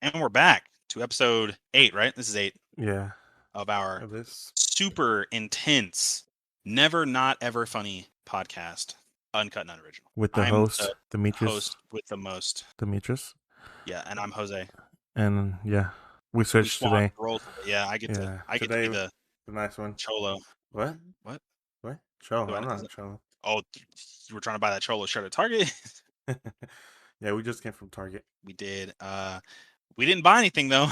And we're back to episode 8, right? This is 8 Yeah. of our Of this. super intense, never not ever funny podcast, Uncut and Unoriginal. With the I'm host, the Demetrius. host with the most. Demetrius. Yeah, and I'm Jose. And yeah. We We switched swapped today. roles today. Yeah, I get to Yeah. I get to Today, be the the nice one. cholo. What? What? What? Cholo. Do I, I'm is not a it, cholo. oh, you were trying to buy that cholo shirt at Target? Yeah, we just came from Target. We did. We didn't buy anything though.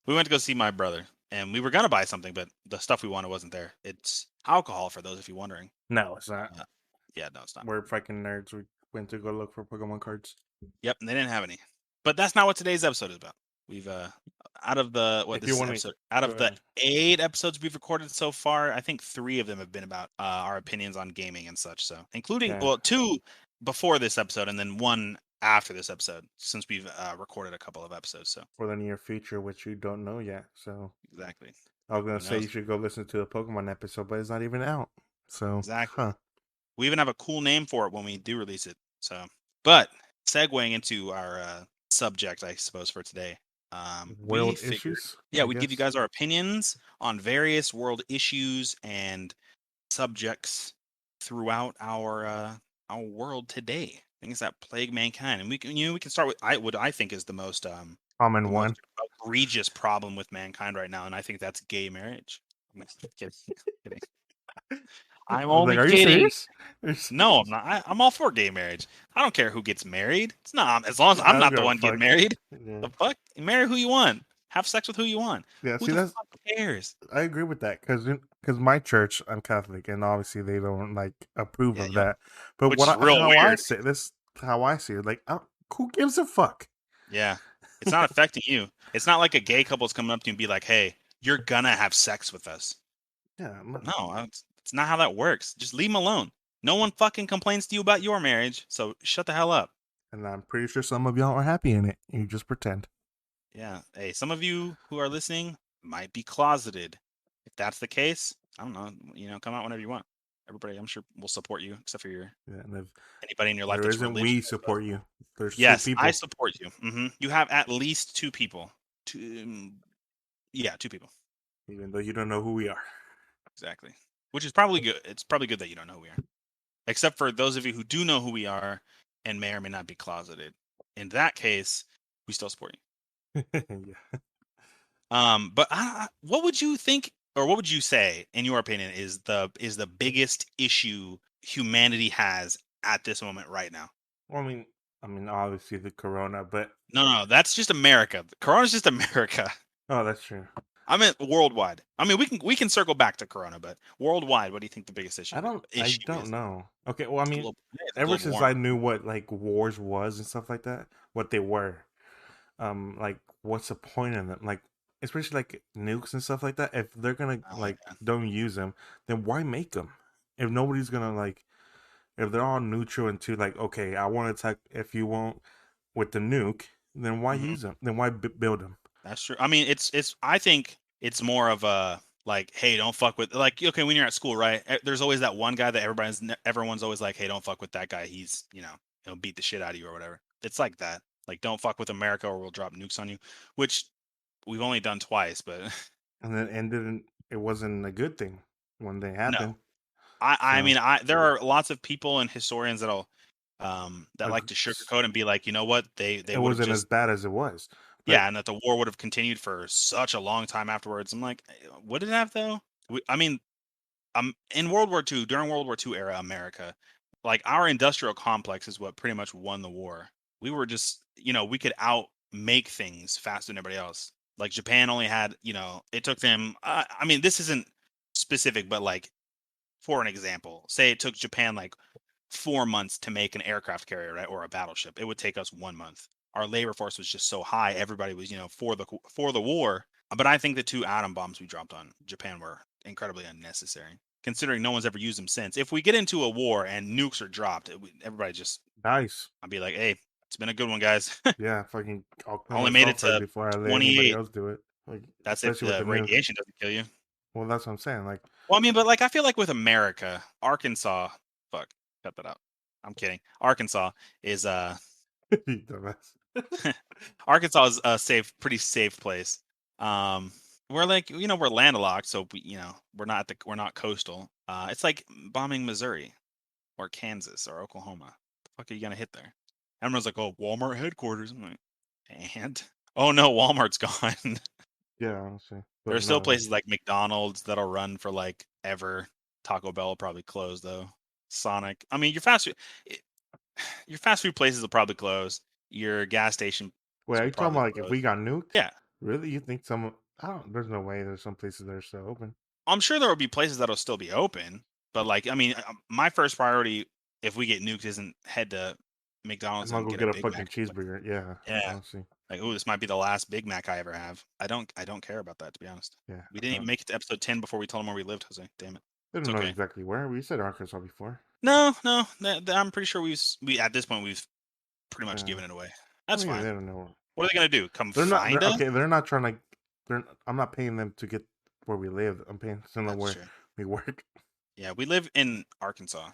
We went to go see my brother, and we were gonna buy something, but the stuff we wanted wasn't there. It's alcohol for those if you're wondering. No, it's not. Yeah, no, it's not. We're fucking nerds. We went to go look for Pokemon cards. Yep, and they didn't have any. But that's not what today's episode is about. We've out of the If this you is want to episode out go of the ahead. 8 episodes we've recorded so far, I think 3 of them have been about our opinions on gaming and such. So, including Yeah. 2 before this episode, and then 1 after this episode, since we've recorded a couple of episodes. So For the near future, which you don't know yet. So exactly, I was gonna who say knows? you should go listen to the Pokemon episode, but it's not even out. So Exactly. huh. We even have a cool name for it when we do release it. So, but segueing into our subject, I suppose for today, we World figured, issues, yeah, I we'd give you guess. guys our opinions on various world issues and subjects throughout our world today. Things that plague mankind, and we can we can start with what I think is Common the one. most egregious problem with mankind right now, and I think that's gay marriage. I'm kidding. Kidding. I'm I was like, only are you kidding. serious? No, I'm not. I'm all for gay marriage. I don't care who gets married. It's not as long as I I'm don't not the give a one getting fuck. married. Yeah. The fuck? Marry who you want. Have sex with who you want. Yeah, Who see, the that's fuck cares? I agree with that because my church, I'm Catholic, and obviously they don't like approve Yeah, of yo, that. But which is real how I weird. see this, how I see it, like, who gives a fuck? Yeah, it's not affecting you. It's not like a gay couple's coming up to you and be like, "Hey, you're gonna have sex with us." Yeah, No, it's not how that works. Just leave them alone. No one fucking complains to you about your marriage, so shut the hell up. and I'm pretty sure some of y'all are happy in it. You just pretend. Yeah. Hey, some of you who are listening might be closeted. If that's the case, I don't know. Come out whenever you want. Everybody, I'm sure, will support you, except for Yeah, and if anybody in your life there that's isn't, religious. we support you. There's two Yes, I people, support you. You have at least 2 people. Yeah, 2 people. even though you don't know who we are. Exactly. Which is probably good. It's probably good that you don't know who we are, except for those of you who do know who we are and may or may not be closeted. In that case, we still support you. Yeah. But what would you think, or what would you say, in your opinion, is the biggest issue humanity has at this moment right now? Well, I mean, obviously the corona, but No, that's just America. Corona's just America. oh, that's true. I mean worldwide. I mean we can circle back to Corona, but worldwide, what do you think the biggest issue I issue don't is? know. Okay, well, I mean, It's a ever global since warming. I knew what like wars was and stuff like that, what they were, like what's the point in them? Like, especially like nukes and stuff like that. If they're gonna Oh like yeah. don't use them, then why make them? If nobody's gonna like, if they're all neutral into like, okay, I want to attack. If you won't with the nuke, then why hmm use them? Then why build them? That's true. I mean, it's. I think it's more of a like, hey, don't fuck with like. Okay, when you're at school, right? There's always that one guy that everyone's always like, hey, don't fuck with that guy. He'll beat the shit out of you or whatever. It's like that. Like, don't fuck with America or we'll drop nukes on you. Which we've only done twice, but And then ended. It wasn't a good thing when they no. happened. I So mean, there are lots of people and historians that like ag- to sugarcoat and be like, you know what, they it would have wasn't as just. bad as it was, but Yeah, and that the war would have continued for such a long time afterwards. I'm like, would it have though? I mean, in World War II, during World War II era America, like our industrial complex is what pretty much won the war. We were just, we could out make things faster than everybody else. Like Japan only had, it took them. I mean, this isn't specific, but like for an example, say it took Japan like 4 months to make an aircraft carrier, right, or a battleship. It would take us 1 month. Our labor force was just so high. Everybody was, for the war. But I think the 2 atom bombs we dropped on Japan were incredibly unnecessary, considering no one's ever used them since. If we get into a war and nukes are dropped, everybody just, nice. I'd be like, hey, it's been a good one, guys. Yeah, fucking, I'll kill Only made myself it first to before I let anybody 28. else do it. Like, That's if especially with the the nuke. radiation doesn't kill you. Well, that's what I'm saying. Like, Well, I mean, but like I feel like with America, Arkansas, fuck, cut that out. I'm kidding. Arkansas is you dumbass. Arkansas is a safe, pretty safe place. Um, we're like, we're landlocked, so we're not we're not coastal. It's like bombing Missouri or Kansas or Oklahoma. The fuck are you gonna hit there? Everyone's like, oh, Walmart headquarters. I'm like, and oh no, Walmart's gone. Yeah, honestly, but There's still no, places like McDonald's that'll run for like ever. Taco Bell will probably close though. Sonic. I mean, your fast food places will probably close. Your gas stations wait, are will you talking probably about like if close. we got nuked? Yeah, Really? You think some? I don't. There's no way. There's some places that are still open. I'm sure there will be places that'll still be open. But like, I mean, my first priority if we get nuked isn't head to I'm McDonald's gonna and go get a get a Big fucking Mac. Like, cheeseburger. Yeah, yeah, honestly, like, oh, this might be the last Big Mac I ever have. I don't care about that, to be honest. yeah. We didn't even make it to episode 10 before we told them where we lived, Jose. Damn it. They It's don't know okay. exactly where. We said Arkansas before. No, no, I'm pretty sure we at this point we've pretty much Yeah, given it away. I That's mean fine. they don't know. What are they gonna do? Come They're not. find They're us? okay. They're not trying to. They're. I'm not paying them to get where we live. I'm paying them That's where true. we work. Yeah, we live in Arkansas.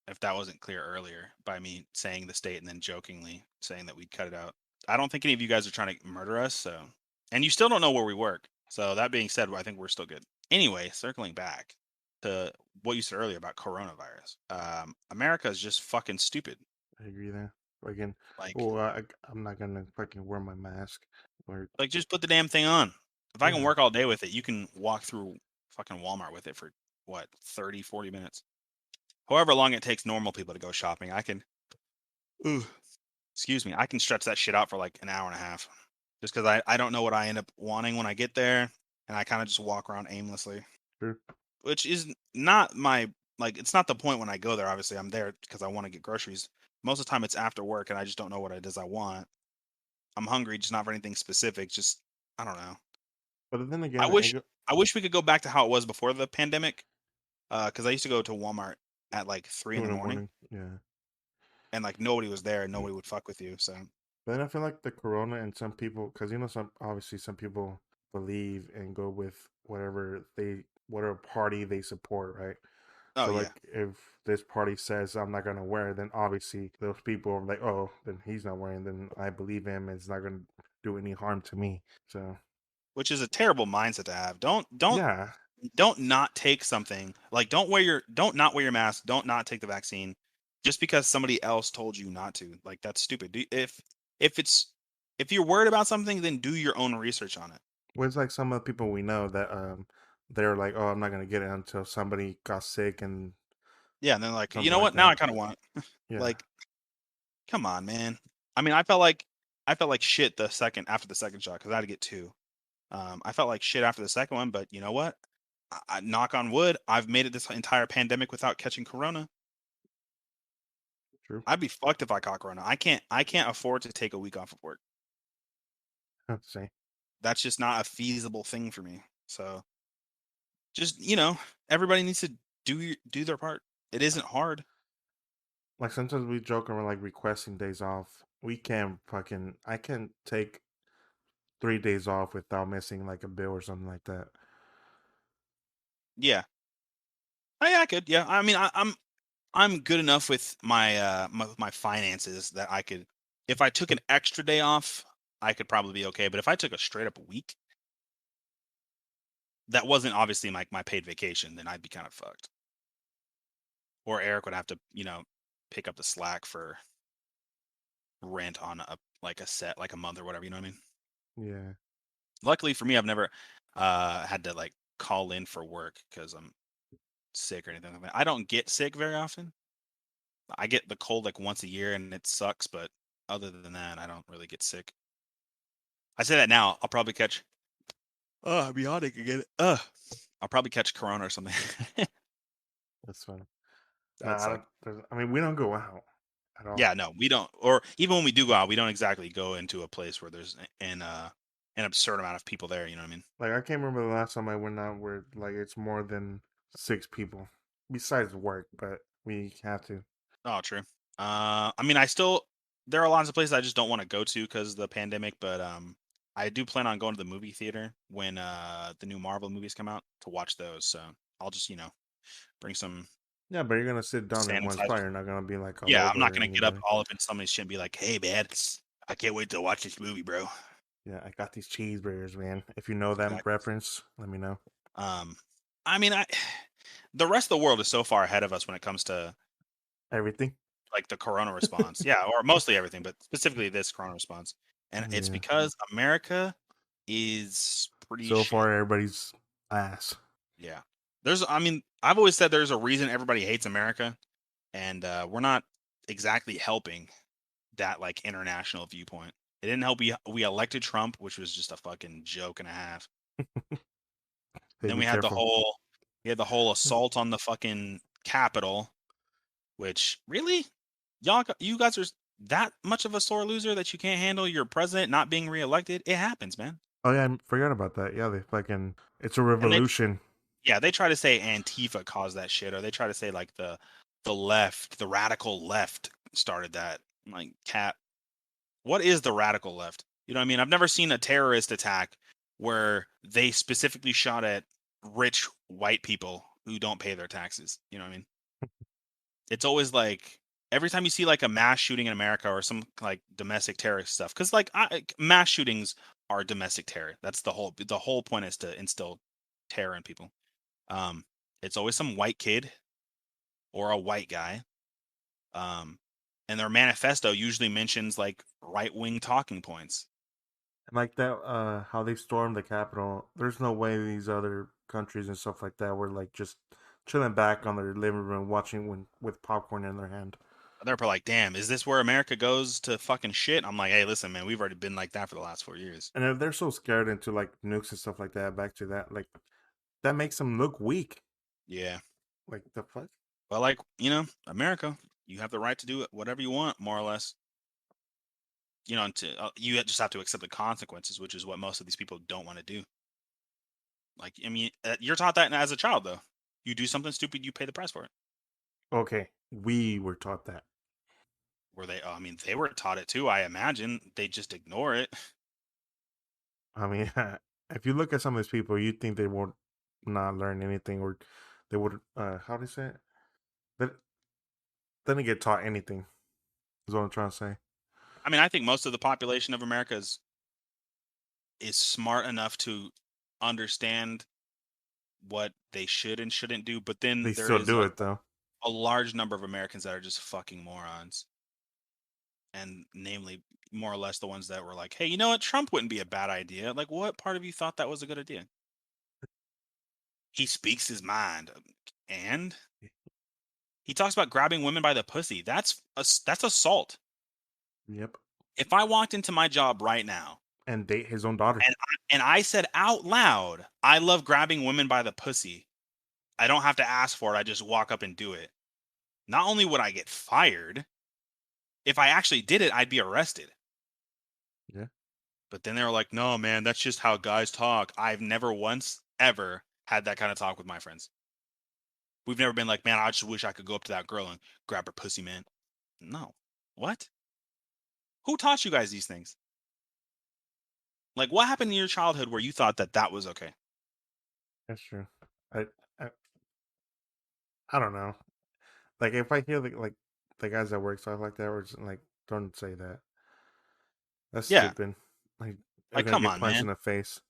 If that wasn't clear earlier by me saying the state and then jokingly saying that we'd cut it out. I don't think any of you guys are trying to murder us, so and you still don't know where we work. So that being said, I think we're still good. Anyway, circling back to what you said earlier about coronavirus. America is just fucking stupid. I agree there. Again, Like well, I'm not gonna fucking wear my mask. Or like just put the damn thing on. If I can yeah, work all day with it, you can walk through fucking Walmart with it for what, 30, 40 minutes. However long it takes normal people to go shopping, I can ooh, excuse me, I can stretch that shit out for like an hour and a half. Just because I don't know what I end up wanting when I get there. And I kind of just walk around aimlessly, true. which is not my, like, it's not the point when I go there. Obviously, I'm there because I want to get groceries. Most of the time, it's after work and I just don't know what it is I want. I'm hungry, just not for anything specific. Just, I don't know. But then I again, wish, I wish we could go back to how it was before the pandemic. Because I used to go to Walmart at like 3 in two the in the morning morning. Yeah. and like nobody was there and nobody would fuck with you. So, But then I feel like the corona and some people, because some obviously some people believe and go with whatever party they support, right? oh So yeah. like if this party says I'm not gonna wear, then obviously those people are like, oh, then he's not wearing, then I believe him. It's not gonna do any harm to me. So Which is a terrible mindset to have. yeah, Don't not take something. Like don't not wear your mask, don't not take the vaccine just because somebody else told you not to. Like that's stupid. If it's if you're worried about something, then do your own research on it. well, it's like some of the people we know that they're like, oh, I'm not gonna get it until somebody got sick and Yeah, and then like, you something know like what? Now I that. kind of want it. Yeah, Like, come on, man. I mean, I felt like shit the second after the second shot because I had to get two. I felt like shit after the second one, but you know what? Knock on wood, I've made it this entire pandemic without catching corona. true. I'd be fucked if I caught corona. I can't afford to take a week off of work. Have to say. That's just not a feasible thing for me. So just, everybody needs to do their part. It isn't hard. Like sometimes we joke and we're like requesting days off. We can't fucking. I can take 3 days off without missing like a bill or something like that. Yeah. Oh, yeah, I could. Yeah. I mean, I'm good enough with my finances that I could if I took an extra day off, I could probably be okay. But if I took a straight up week, that wasn't obviously my paid vacation, then I'd be kind of fucked. Or Eric would have to, pick up the slack for rent on a like a set, like a month or whatever, you know what I mean? Yeah, Luckily for me, I've never had to like call in for work because I'm sick or anything like that. I don't get sick very often. I get the cold like once a year and it sucks, but other than that, I don't really get sick. I say that now, I'll probably catch I'm yawning again. I'll probably catch corona or something. that's fine. That'd I suck. don't. I mean, we don't go out at all. Yeah, no, we don't. Or even when we do go out, we don't exactly go into a place where there's an absurd amount of people there. You know what I mean? Like I can't remember the last time I went out where like it's more than 6 people, besides work. But we have to. Oh, true. I mean, I still there are lots of places I just don't want to go to because of the pandemic, but I do plan on going to the movie theater when the new Marvel movies come out to watch those. So I'll just bring some Yeah, but you're gonna sit down in one sanitizer. spot. You're not gonna be like all Yeah, I'm not over gonna get up anybody. all up in somebody's shit and be like, "Hey, man." I can't wait to watch this movie, bro. Yeah, I got these cheeseburgers, man. If you know that Exactly. reference, let me know. Um, I mean, the rest of the world is so far ahead of us when it comes to Everything. like the corona response. Yeah, or mostly everything, but specifically this corona response. And it's Yeah. because America is pretty So shit. far, everybody's ass. Yeah. I mean, I've always said there's a reason everybody hates America, and we're not exactly helping that like international viewpoint. It didn't help we elected Trump, which was just a fucking joke and a half. Hey, Then be careful. we had the whole assault on the fucking Capitol, which really you guys are that much of a sore loser that you can't handle your president not being reelected. It happens, man. Oh yeah, I forgot about that. Yeah, they fucking. It's a And revolution. they try to say Antifa caused that shit, or they try to say like the left, the radical left started that. I'm like, Cap, what is the radical left? You know what I mean? I've never seen a terrorist attack where they specifically shot at rich white people who don't pay their taxes. You know what I mean? It's always like every time you see like a mass shooting in America or some like domestic terrorist stuff, because mass shootings are domestic terror. That's the whole point is to instill terror in people. Um, it's always some white kid or a white guy. Um, and their manifesto usually mentions like right wing talking points. And like that, how they stormed the Capitol. There's no way these other countries and stuff like that were like just chilling back on their living room watching when with popcorn in their hand. They're probably like, damn, is this where America goes to fucking shit? I'm like, hey, listen, man, we've already been like that for the last 4 years. And if they're so scared into like nukes and stuff like that, back to that, like that makes them look weak. Yeah. Like the fuck? But America, you have the right to do it, whatever you want, more or less. You just have to accept the consequences, which is what most of these people don't want to do. Like, I mean, you're taught that as a child, though. You do something stupid, you pay the price for it. Okay, we were taught that. Were they? Oh, I mean, they were taught it too. I imagine they just ignore it. I mean, if you look at some of these people, you think they won't not learn anything, or they would. How do you say it? They didn't get taught anything. Is what I'm trying to say. I mean, I think most of the population of America is smart enough to understand what they should and shouldn't do, but then They there still is do like it though. a large number of Americans that are just fucking morons, and namely more or less the ones that were like, "Hey, you know what? Trump wouldn't be a bad idea." Like, what part of you thought that was a good idea? He speaks his mind, and he talks about grabbing women by the pussy. That's assault. Yep. If I walked into my job right now And date his own daughter. and I said out loud, "I love grabbing women by the pussy," I don't have to ask for it. I just walk up and do it. Not only would I get fired, if I actually did it, I'd be arrested. Yeah. But then they were like, no, man, that's just how guys talk. I've never once ever had that kind of talk with my friends. We've never been like, man, I just wish I could go up to that girl and grab her pussy, man. No. What? Who taught you guys these things? Like, what happened in your childhood where you thought that that was okay? That's true. I, I I don't know. Like if I hear like the guys that work stuff like that, or just like don't say that. That's Yeah. stupid. Like they're Like, gonna come get on, punched man. in the face.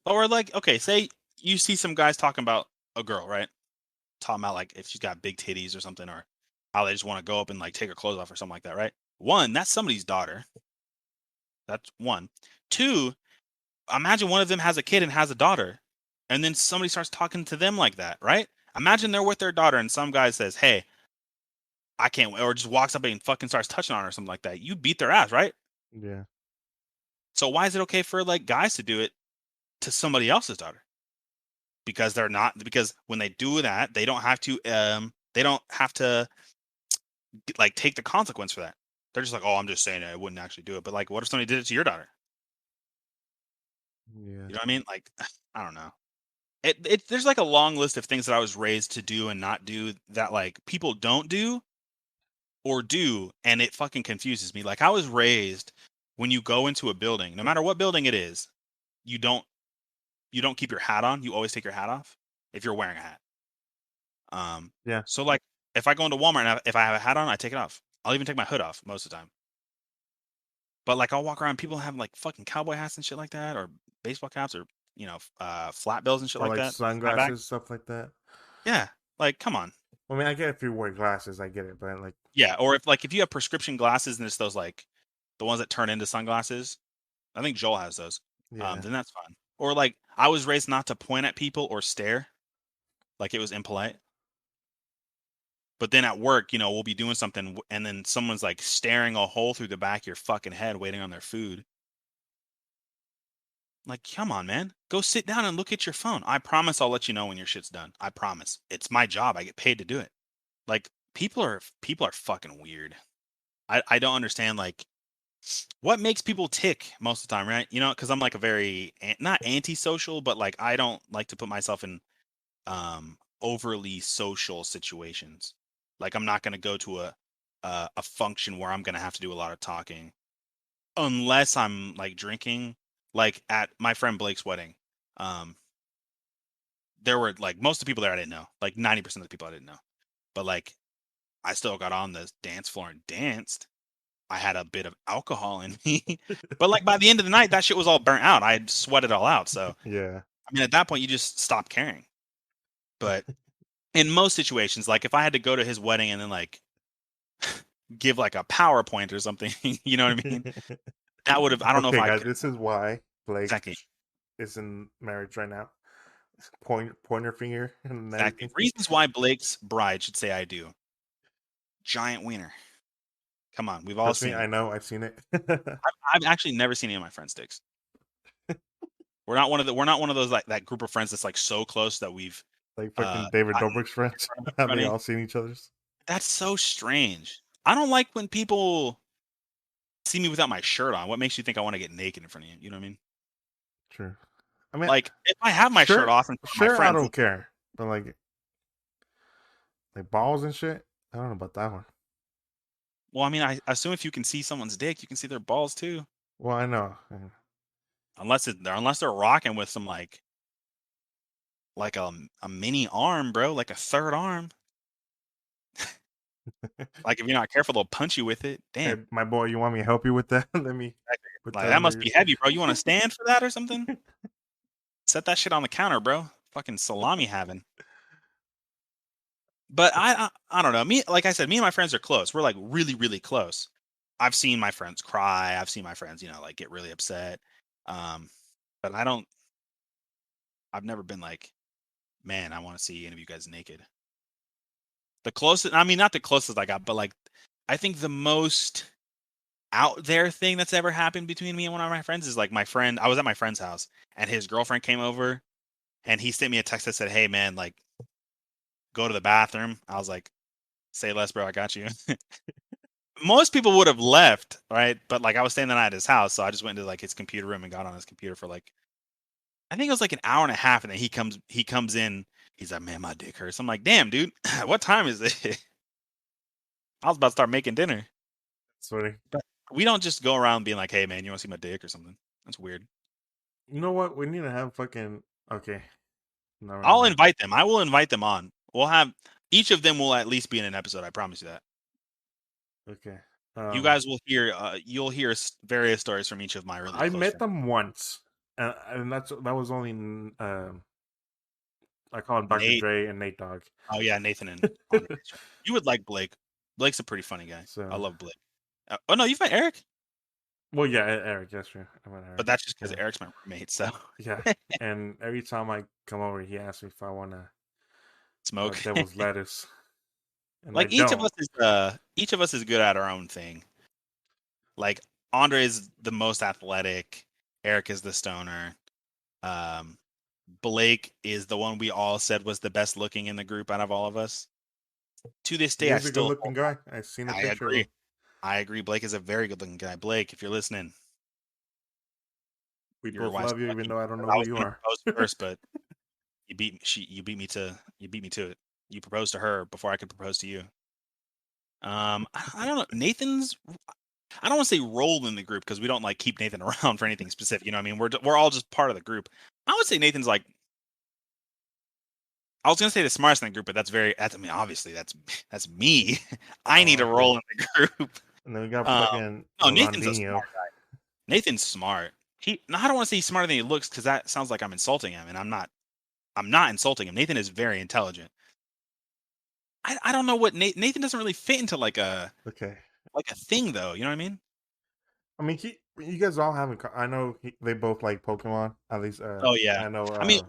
Or like, okay, say you see some guys talking about a girl, right? Talking about like if she's got big titties or something, or how they just want to go up and like take her clothes off or something like that, right? One, that's somebody's daughter. That's one. Two, imagine one of them has a kid and has a daughter, and then somebody starts talking to them like that, right? Imagine they're with their daughter and some guy says, "Hey, I can't," or just walks up and fucking starts touching on her or something like that. You beat their ass, right? Yeah. So why is it okay for like guys to do it to somebody else's daughter? Because they're not because when they do that, they don't have to like take the consequence for that. They're just like, "Oh, I'm just saying it. I wouldn't actually do it." But like, what if somebody did it to your daughter? Yeah. You know what I mean? Like, I don't know. There's like a long list of things that I was raised to do and not do that like people don't do or do, and it fucking confuses me. Like I was raised when you go into a building, no matter what building it is, you don't you don't keep your hat on. You always take your hat off if you're wearing a hat. Um, Yeah. so like if I go into Walmart and if I have a hat on, I take it off. I'll even take my hood off most of the time. But like I'll walk around, people have like fucking cowboy hats and shit like that, or baseball caps, or flat bills and shit Or like like that, snapback. sunglasses, stuff like that. Yeah, like come on. I mean, I get if you wear glasses, I get it, but like, Yeah, or if you have prescription glasses and it's those like the ones that turn into sunglasses. I think Joel has those. yeah. Then that's fine. Or like I was raised not to point at people or stare, like it was impolite. But then at work, we'll be doing something and then someone's like staring a hole through the back of your fucking head waiting on their food. Like, come on, man. Go sit down and look at your phone. I promise I'll let you know when your shit's done. I promise. It's my job. I get paid to do it. Like people are fucking weird. I don't understand like what makes people tick most of the time, right? Because I'm like a very not antisocial, but like I don't like to put myself in overly social situations. Like I'm not going to go to a function where I'm going to have to do a lot of talking unless I'm like drinking. Like at my friend Blake's wedding, um, there were like most of the people there I didn't know, like 90% of the people I didn't know, but like I still got on the dance floor and danced. I had a bit of alcohol in me, but like by the end of the night, that shit was all burnt out. I had sweated all out. So Yeah. I mean, at that point, you just stop caring. But in most situations, like if I had to go to his wedding and then like give like a PowerPoint or something, you know what I mean? That would have. I don't know if Okay, I guys, could. this is why Blake Exactly. is in marriage right now. Pointer finger and Exactly. everything. Reasons why Blake's bride should say I do. Giant wiener. Come on, we've all Trust me, seen I it. know. I've seen it. I've actually never seen any of my friends' dicks. We're not one of those like that group of friends that's like so close that we've Like fucking David gotten Dobrik's friends. in front of Have they everybody. all seen each other's? That's so strange. I don't like when people see me without my shirt on. What makes you think I want to get naked in front of you? You know what I mean? Sure. I mean, Like if I have my shirt sure, off in front of my sure. I friends, don't care, but like balls and shit. I don't know about that one. well, I mean, I assume if you can see someone's dick, you can see their balls too. Well, I know. Unless they're rocking with some like a mini arm, bro, like a third arm. Like if you're not careful, they'll punch you with it. Hey, Damn. my boy, you want me to help you with that? Let me put Like that that under must your. be heavy, bro. You want to stand for that or something? Set that shit on the counter, bro. Fucking salami having. But I don't know. Me, like I said, me and my friends are close. We're like really, really close. I've seen my friends cry. I've seen my friends, like get really upset. Um, but I've never been like, man, I want to see any of you guys naked. The closest, I mean, not the closest I got, but like, I think the most out there thing that's ever happened between me and one of my friends is like my friend. I was at my friend's house and his girlfriend came over and he sent me a text that said, "Hey, man, like, go to the bathroom." I was like, "Say less, bro. I got you." Most people would have left, right? But like I was staying the night at his house, so I just went into like his computer room and got on his computer for like I think it was like an hour and a half, and then he comes in, he's like, "Man, my dick hurts." I'm like, "Damn, dude, what time is it?" I was about to start making dinner. Sorry. But we don't just go around being like, "Hey, man, you want to see my dick or something?" That's weird. You know what? We need to have fucking. Okay, never I'll mind. invite them. I will invite them on. We'll have each of them will at least be in an episode. I promise you that. Okay. You guys will hear. You'll hear various stories from each of my really I close met friends. them once, and that was only. I call him Dr. Nate. Dre and Nate Dogg. Oh yeah, Nathan and Andre. You would like Blake. Blake's a pretty funny guy. I So, love Blake. Oh no, you've met Eric, well, yeah, Eric. That's true. I met but Eric. that's just because Yeah, Eric's my roommate. So yeah. And every time I come over, he asks me if I want smoke. devil's lettuce, and I Like don't. each of us is good at our own thing. Like Andre is the most athletic. Eric is the stoner. Um, Blake is the one we all said was the best looking in the group out of all of us. To this He day, I is a still good-looking guy. I've seen a I picture of agree. him. I agree. Blake is a very good looking guy. Blake, if you're listening, We your both wife's love you, even lucky though I don't know I who was you going to are. propose first, but you beat me to it. You proposed to her before I could propose to you. I don't know. Nathan's I don't want to say role in the group because we don't like keep Nathan around for anything specific. You know what I mean? We're all just part of the group. I would say Nathan's like I was gonna say the smartest in the group, but that's I mean obviously that's me. I need Oh, a okay. role in the group. And then we got Um, fucking no, Nathan's a Rondinho. smart guy. Nathan's smart. No, I don't want to say he's smarter than he looks because that sounds like I'm insulting him, and I'm not. I'm not insulting him. Nathan is very intelligent. I don't know what Nathan doesn't really fit into Okay. like a thing though. You know what I mean? I mean, you guys all have I know they both like Pokemon. At least, Oh yeah. I know I mean,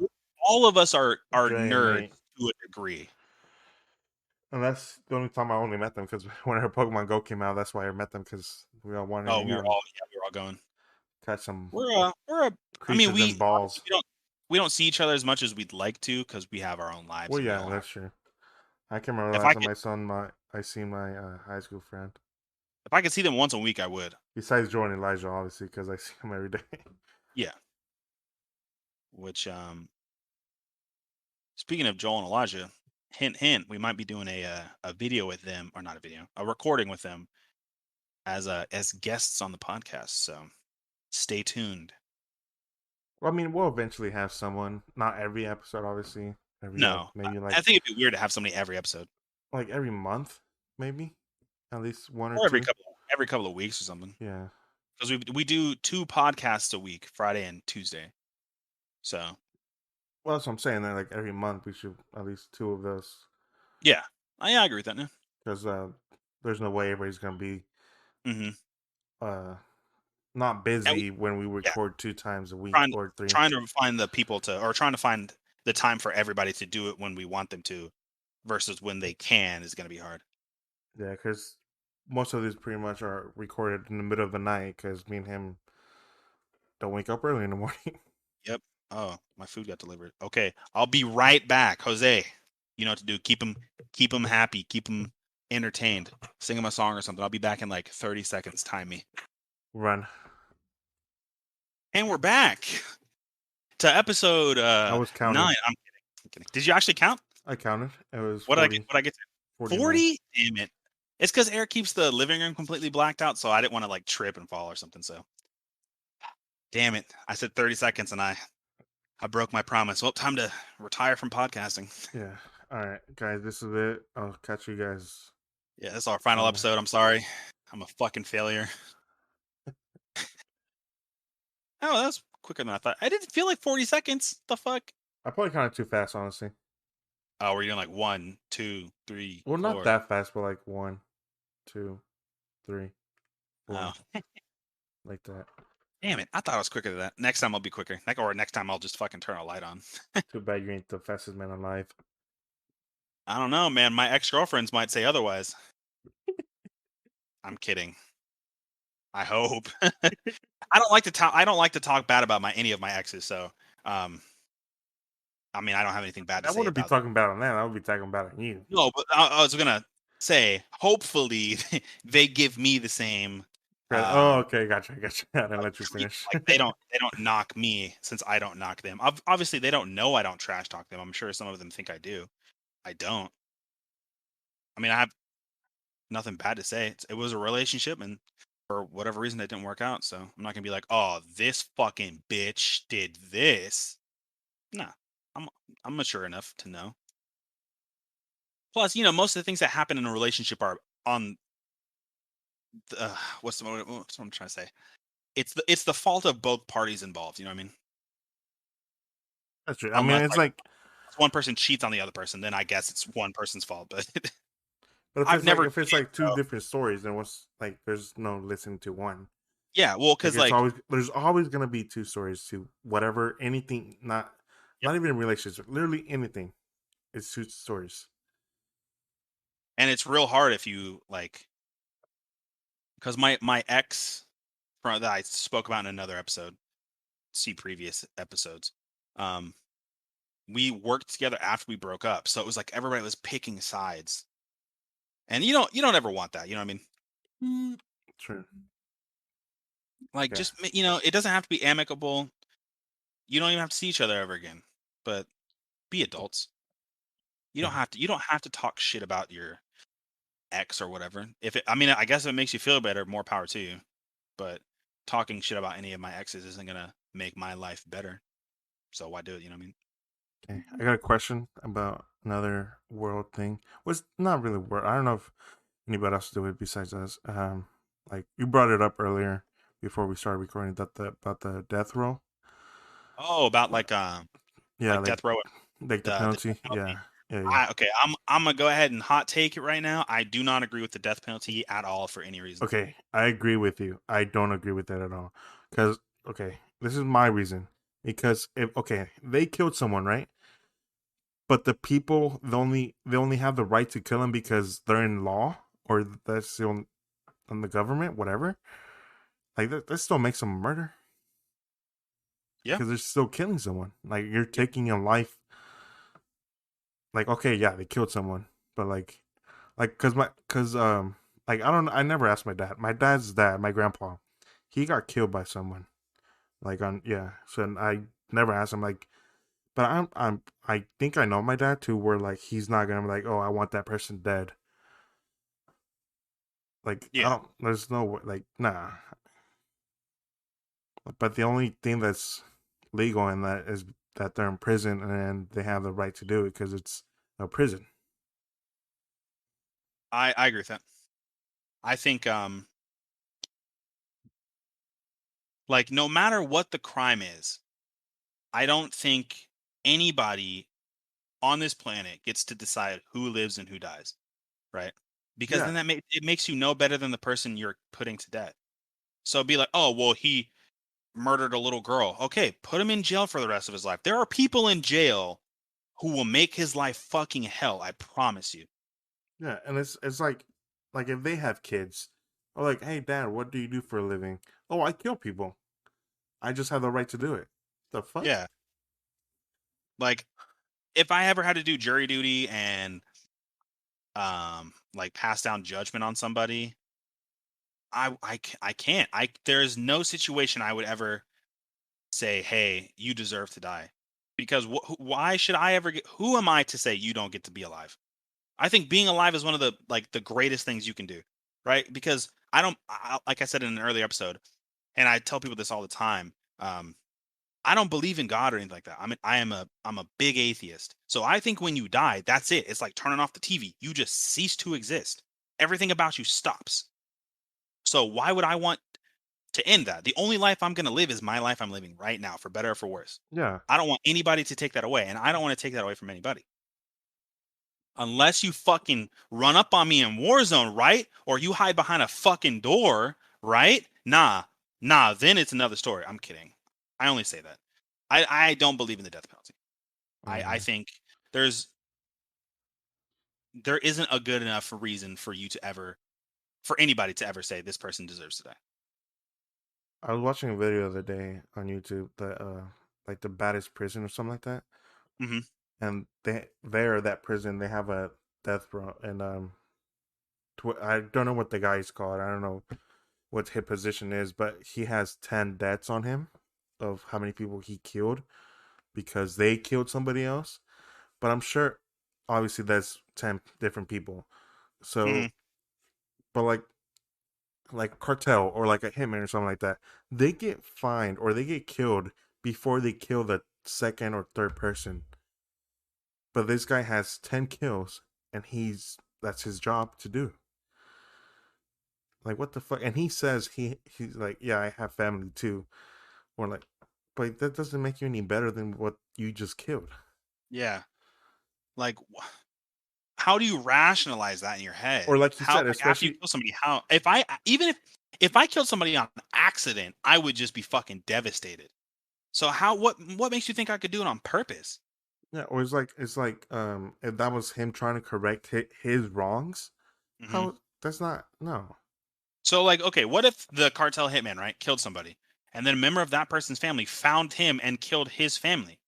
all of us are Jay and nerds Nate. to a degree. And that's the only time I only met them because whenever Pokemon Go came out, that's why I met them because we all wanted to Oh, hang out and we were all going. catch some We're a. I mean, creatures we and obviously balls. we don't see each other as much as we'd like to because we have our own lives Well, and we yeah, all have. that's true. I can remember the If last I time could I seen my high school friend. if I could see them once a week, I would. Besides Jordan and Elijah, obviously, because I see him every day. Yeah. Which speaking of Joel and Elijah, hint hint, we might be doing a video with them, or not a video, a recording with them as guests on the podcast. So stay tuned. Well, I mean, we'll eventually have someone. Not every episode, obviously. Every No, maybe I think it'd be weird to have somebody every episode like every month, maybe at least one or or two. every couple of weeks or something. Yeah. Because we do 2 podcasts a week, Friday and Tuesday. So Well, that's what I'm saying. That like every month we should at least two of those yeah, I agree with that now. because there's no way everybody's gonna be Hmm. uh not And busy when we yeah, record 2 times a week trying or three. trying to find the people to, or trying to find the time for everybody to do it when we want them to, versus when they can is going to be hard. Yeah, because most of these pretty much are recorded in the middle of the night because me and him don't wake up early in the morning. Yep. Oh, my food got delivered. Okay, I'll be right back, Jose. You know what to do. Keep them happy. Keep them entertained. Sing them a song or something. I'll be back in like 30 seconds. Time me. Run. And we're back to episode I was 9. counting. I'm kidding. Did you actually count? I counted. It was What did I get? 40, What I get? 49. 40? Damn it. It's because Eric keeps the living room completely blacked out, so I didn't want to like trip and fall or something. So damn it. I said 30 seconds and I broke my promise. Well, time to retire from podcasting. Yeah. All right, guys. This is it. I'll catch you guys Yeah, that's our final on. episode. I'm sorry. I'm a fucking failure. Oh, that's quicker than I thought. I didn't feel like 40 seconds. The fuck? I probably counted too fast, honestly. Oh, we're doing like 1, 2, 3, Well, not 4. that fast, but like one, two, three, Oh, four, like that. damn it. I thought I was quicker than that. Next time I'll be quicker. Or next time I'll just fucking turn a light on. Too bad you ain't the fastest man alive. I don't know, man. My ex-girlfriends might say otherwise. I'm kidding. I hope. I don't like to talk bad about any of my exes, so um I mean, I don't have anything bad to I say wouldn't be about them. talking bad on that. I would be talking bad on you. No, but I was gonna say, hopefully, they give me the same. Oh, Um, okay, gotcha. I didn't let you treatment. finish. Like they don't knock me since I don't knock them. Obviously, they don't know I don't trash talk them. I'm sure some of them think I do. I don't. I mean, I have nothing bad to say. It was a relationship, and for whatever reason, it didn't work out. So I'm not gonna be like, oh, this fucking bitch did this. Nah, I'm I'm mature enough to know. Plus, most of the things that happen in a relationship are on what's what I'm trying to say. It's the fault of both parties involved. You know what I mean? That's true. I mean, Unless it's like like, one person cheats on the other person, then I guess it's one person's fault. But but I've never if it's cheated. like two different stories, then what's like? There's no listening to one. Yeah, well, Like because it's like always there's always gonna be two stories to whatever anything. yep. Not even in relationships. Literally anything. It's two stories. And it's real hard if you like, because my ex that I spoke about in another episode, see previous episodes. Um, we worked together after we broke up, so it was like everybody was picking sides, and you don't ever want that. You know what I mean? True. Like, Yeah. just it doesn't have to be amicable. You don't even have to see each other ever again. But be adults. Yeah. You don't have to talk shit about your ex or whatever. I mean, I guess if it makes you feel better, more power to you. But talking shit about any of my exes isn't gonna make my life better. So why do it? You know what I mean? Okay. I got a question about another world thing. Was not really world. I don't know if anybody else do it besides us. Like you brought it up earlier before we started recording that the about the death row. Oh, about Uh, yeah, like death row, like the the death penalty. penalty. Yeah, yeah, yeah. Okay, I'm gonna go ahead and hot take it right now. I do not agree with the death penalty at all for any reason. Okay, I agree with you. I don't agree with that at all. Because okay, this is my reason. Because if okay, they killed someone, right? But the people they only have the right to kill them because they're in law or that's the only, on the government, whatever. Like that still makes them a murder Yeah, because they're still killing someone. Like you're yeah. taking a life. Like okay, yeah, they killed someone, but like cause like I never asked my dad. My dad's dad, my grandpa, he got killed by someone. Like on yeah, so I never asked him like. But I think I know my dad too. Where like he's not gonna be like, oh, I want that person dead. Like I Yeah. don't. There's no like nah. But the only thing that's legal in that is that they're in prison and they have the right to do it because it's a prison. I agree with that. I think like no matter what the crime is, I don't think anybody on this planet gets to decide who lives and who dies, right? Because Yeah, then it makes you no better than the person you're putting to death. So it'd be like, oh well, he murdered a little girl. Okay, put him in jail for the rest of his life. There are people in jail who will make his life fucking hell. I promise you. yeah, and it's like if they have kids, or like, hey, dad, what do you do for a living? Oh, I kill people. I just have the right to do it. The fuck? Yeah, like if I ever had to do jury duty and like pass down judgment on somebody, I can't. There's no situation I would ever say, "Hey, you deserve to die." Because why should I ever get who am I to say you don't get to be alive? I think being alive is one of the like the greatest things you can do, right? Because I don't like I said in an earlier episode, and I tell people this all the time. I don't believe in God or anything like that. I'm a big atheist. So I think when you die, that's it. It's like turning off the TV. You just cease to exist. Everything about you stops. So why would I want to end that? The only life I'm going to live is my life I'm living right now, for better or for worse. Yeah, I don't want anybody to take that away, and I don't want to take that away from anybody. Unless you fucking run up on me in Warzone, right? Or you hide behind a fucking door, right? Nah, then it's another story. I'm kidding. I only say that. I don't believe in the death penalty. I mm. think there's there isn't a good enough reason for you to ever for anybody to ever say this person deserves to die. I was watching a video the other day on YouTube that like the baddest prison or something like that, Hmm. and that prison they have a death row and I don't know what the guy's called. I don't know what his position is, but he has 10 deaths on him of how many people he killed because they killed somebody else. But I'm sure, obviously, that's 10 different people. Hmm. So, but like cartel or like a hitman or something like that, they get fined or they get killed before they kill the second or third person. But this guy has 10 kills and that's his job to do. Like what the fuck? And he says he's like, yeah, I have family too. Or like, but that doesn't make you any better than what you just killed. Yeah. Like how do you rationalize that in your Or head? like you How said, like after you especially kill somebody, how if I even if I killed somebody on accident, I would just be fucking devastated. So how what makes you think I could do it on purpose? yeah, or it's like if that was him trying to correct his wrongs, Hmm. how that's not no. So like okay, what if the cartel hitman, right, killed somebody and then a member of that person's family found him and killed his family?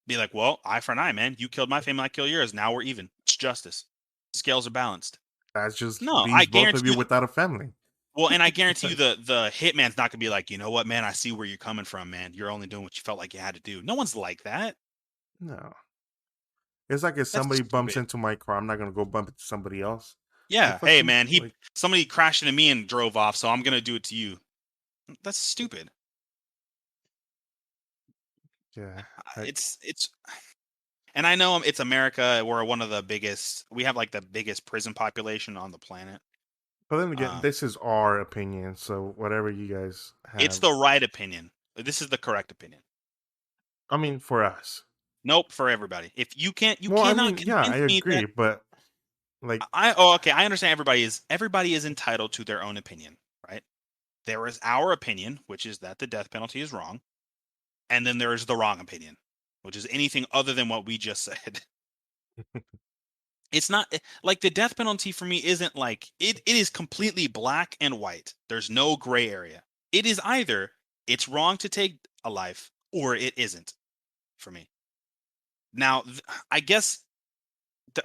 Be like, "Well, eye for an eye, man. You killed my family, I kill yours. Now we're even. It's justice. Scales are balanced." That just No, I leaves both of guarantee you you without a family. well, and I guarantee you the hitman's not gonna be like, you know what, man, I see where you're coming from, man. You're only doing what you felt like you had to do. No one's like that. No. It's like if That's somebody bumps stupid. into my car, I'm not gonna go bump into somebody else. The Yeah. fuck Hey, you man, he like? somebody crashed into me and drove off, so I'm gonna do it to you. That's stupid. Yeah, I, It's and I know it's America. We're one of the biggest. We have like the biggest prison population on the planet. But then again, Um, this is our opinion, so whatever you guys it's have, the right opinion. This is the correct opinion. I mean, for us. Nope, for everybody. If you Well, I cannot mean, yeah, I convince me that agree, but like, okay, I understand everybody is entitled to their own opinion, right? There is our opinion, which is that the death penalty is wrong, and then there is the wrong opinion, which is anything other than what we just said. It's not like the death penalty for me isn't like it is completely black and white. There's no gray area. It is either it's wrong to take a life or it isn't for me. Now, I guess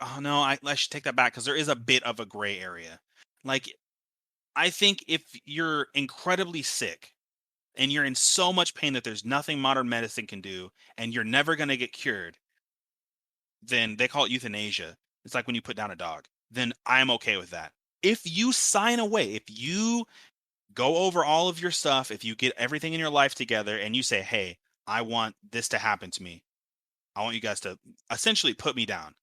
oh no, I should take that back because there is a bit of a gray area. Like I think if you're incredibly sick and you're in so much pain that there's nothing modern medicine can do and you're never going to get cured, then they call it euthanasia. It's like when you put down a dog. Then I'm okay with that. If you sign away, if you go over all of your stuff, if you get everything in your life together and you say, "Hey, I want this to happen to me. I want you guys to essentially put me down."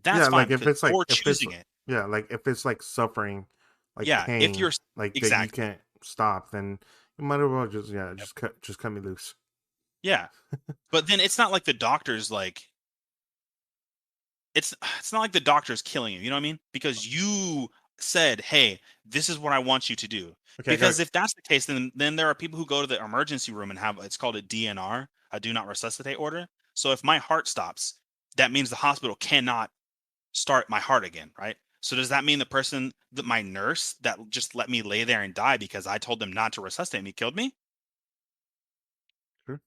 That's yeah, fine like if because it's like you're if it's choosing it. yeah, like if it's like suffering, like Yeah, if pain, you're like that you exactly. can't stop, then you might as well just Yep. just cut me loose. Yeah. But then it's not like the doctor's like it's not like the doctor's killing you, you know what I mean? Because you said, "Hey, this is what I want you to do." Okay, I got Because if that's the case, then there are people who go to the emergency room and have it's called a DNR, a do not resuscitate order. So if my heart stops, that means the hospital cannot start my heart again, right? So does that mean the person that my nurse that just let me lay there and die because I told them not to resuscitate me killed me? sure.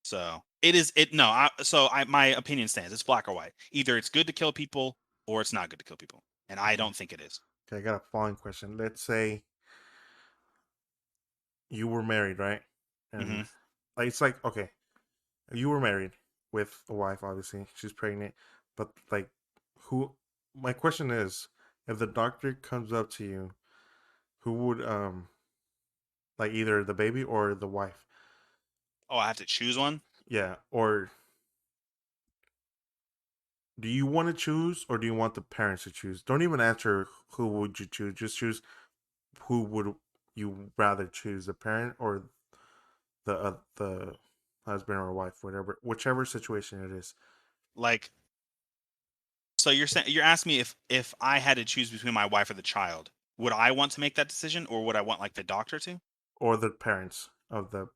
So it is it no, I my opinion stands. It's black or white. Either it's good to kill people or it's not good to kill people. And I Okay. don't think it is. Okay, I got a following question. Let's say you were married, right? And Mhm. like it's like okay, you were married with a wife, obviously. She's pregnant, but like who my question is, if the doctor comes up to you, who would like either the baby or the wife? Oh, I have to choose one? Yeah, or do you want to choose or do you want the parents to choose? Don't even answer who would you choose. Just choose who would you rather choose, the parent or the husband or wife, whatever, whichever situation it is, Like so you're saying you're asking me if I had to choose between my wife or the child, would I want to make that decision or would I want like the doctor to? or the parents of the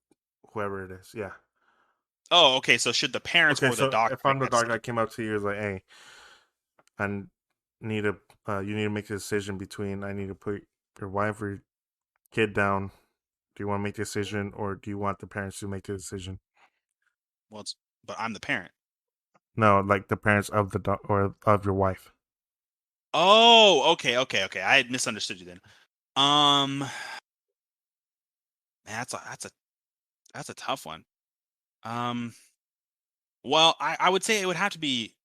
whoever it is. Yeah. Oh, okay. So should the parents Okay, or the so doctor if I'm make the that doctor, I decision? came up to you as like, hey, I need a you need to make a decision between I need to put your wife or your kid down. Do you want to make the decision or do you want the parents to make the decision? Well, it's but I'm the parent. No, like the parents of the or of your wife. Oh, okay. I had misunderstood you then. Man, that's a tough one. Um, well, I would say it would have to be.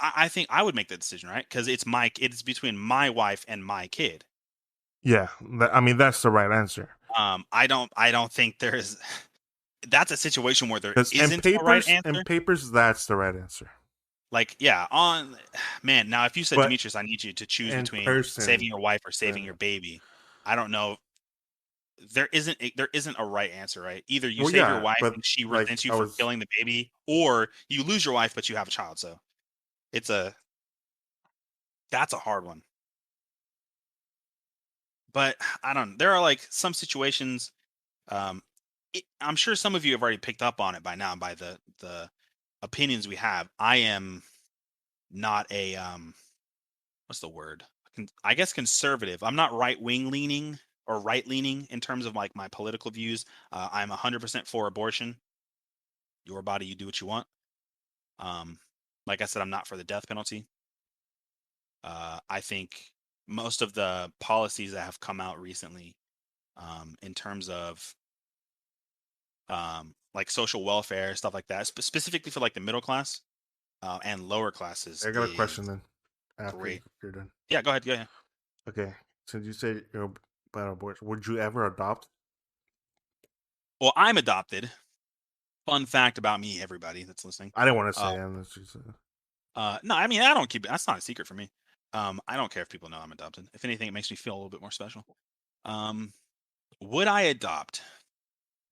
I think I would make the decision, right? Because it's between my wife and my kid. Yeah, I mean that's the right answer. I don't think there's. That's a situation where there Because isn't a right in answer. papers, that's the right answer. Like, yeah, on man. Now, if you said But Demetrius, I need you to choose in between saving person, your wife or uh, saving your baby. I don't know. There isn't a right answer, right? Either you well, save your yeah, wife but and she like resents you I for was, killing the baby, or you lose your wife but you have a child. So it's a that's a hard one. But I don't. There are like some situations. Um, I'm sure some of you have already picked up on it by now by the opinions we have. I am not a what's the word? I guess conservative. I'm not right wing leaning or right leaning in terms of like my political views. I'm 100% for abortion. Your body, you do what you want. Um, like I said, I'm not for the death penalty. I think most of the policies that have come out recently, in terms of like social welfare stuff like that, specifically for like the middle class and lower classes, I got a is question then after great. you're done. Yeah, go ahead. Go ahead. Okay, since you said you're about abortion, would you ever adopt? Well, I'm adopted. Fun fact about me, everybody that's listening. I didn't want to Uh, say, and it's just, no, I mean I don't keep it. That's not a secret for me. I don't care if people know I'm adopted. If anything, it makes me feel a little bit more special. Um, would I adopt?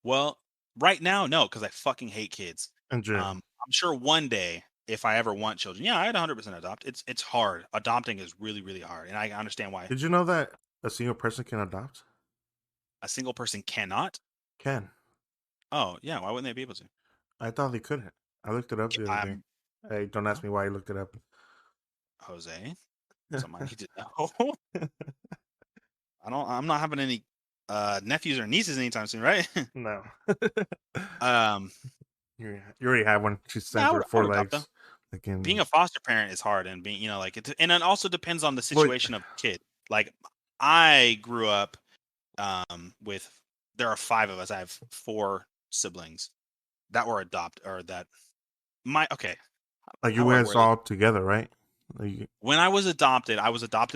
Well, right now, no, because I fucking hate kids. in general? I'm sure one day, if I ever want children, yeah, I'd 100% adopt. It's hard. Adopting is really really hard, and I understand why Did you know that a single person can adopt? a single person cannot. Can. Oh yeah, why wouldn't they be able to? I thought they couldn't. I looked it up the other day. I'm Hey, don't ask me why I looked it up. Jose. Something I need to know. I'm not having any nephews or nieces anytime soon, right? No. um, You already have one. She no, I stands would with I four would adopt though. legs. Like in, Being a foster parent is hard, and being like it, and it also depends on the well, situation of the kid. Like I grew up with there are five of us. I have four siblings that were adopt or that my okay. like How you do I guys word this? all together, right? Like, When I was adopted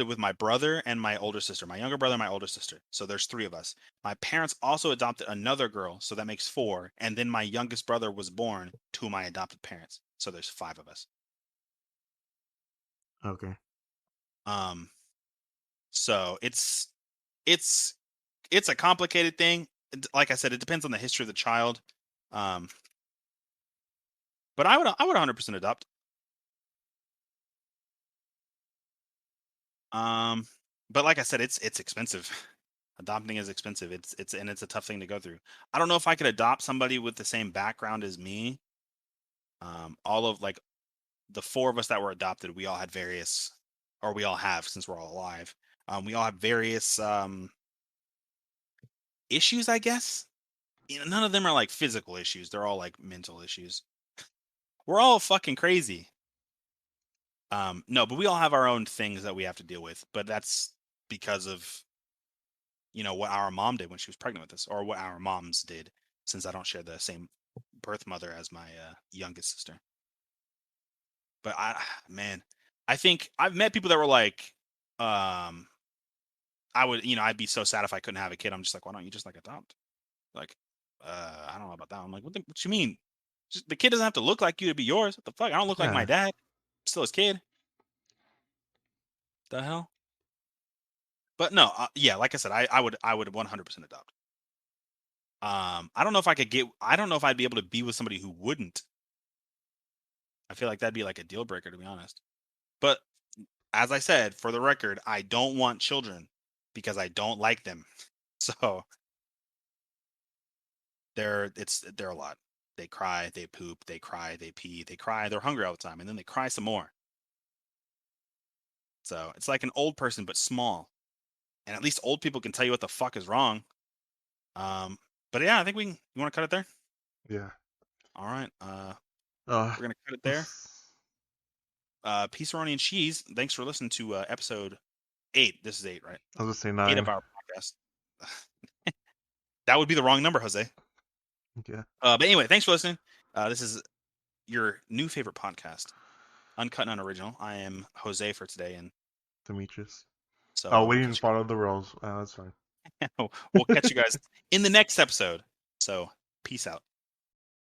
with my brother and my older sister, my younger brother and my older sister. So there's three of us. My parents also adopted another girl, so that makes four. And then my youngest brother was born to my adopted parents. So there's five of us. okay. Um, so it's it's a complicated thing. Like I said, it depends on the history of the child. Um, but I would 100% adopt. Um, but like I said, it's expensive. Adopting is expensive. It's a tough thing to go through. I don't know if I could adopt somebody with the same background as me. All of like the four of us that were adopted, we all had various, or we all have since we're all alive. We all have various issues, I guess. You know, none of them are like physical issues. They're all like mental issues. We're all fucking crazy. No, but we all have our own things that we have to deal with. But that's because of what our mom did when she was pregnant with us, or what our moms did, since I don't share the same birth mother as my youngest sister. But man, I think I've met people that were like, um, I would, I'd be so sad if I couldn't have a kid. I'm just like, why don't you just like adopt? Like, I don't know about that. I'm like, what you mean? Just, the kid doesn't have to look like you to be yours. What the fuck? I don't look like my Yeah. dad. I'm still his kid. The hell? But no, yeah, like I said, I would 100% adopt. I don't know if I'd be able to be with somebody who wouldn't. I feel like that'd be like a deal breaker, to be honest. But as I said, for the record, I don't want children because I don't like them. So they're a lot. They cry, they poop, they cry, they pee, they cry, they're hungry all the time, and then they cry some more. So it's like an old person but small. And at least old people can tell you what the fuck is wrong. Um, but yeah, I think you want to cut it there? Yeah. All right. Uh, We're gonna cut it there. Pizza and cheese. Thanks for listening to episode 8. This is 8, right? I was gonna say 8 of 9. our podcast. That would be the wrong number, Jose. Yeah. But anyway, thanks for listening. This is your new favorite podcast, Uncut and Unoriginal. I am Jose for today, and Demetrius. so Oh, we we'll didn't catch follow the rules. That's fine. we'll catch you guys in the next episode. So peace out.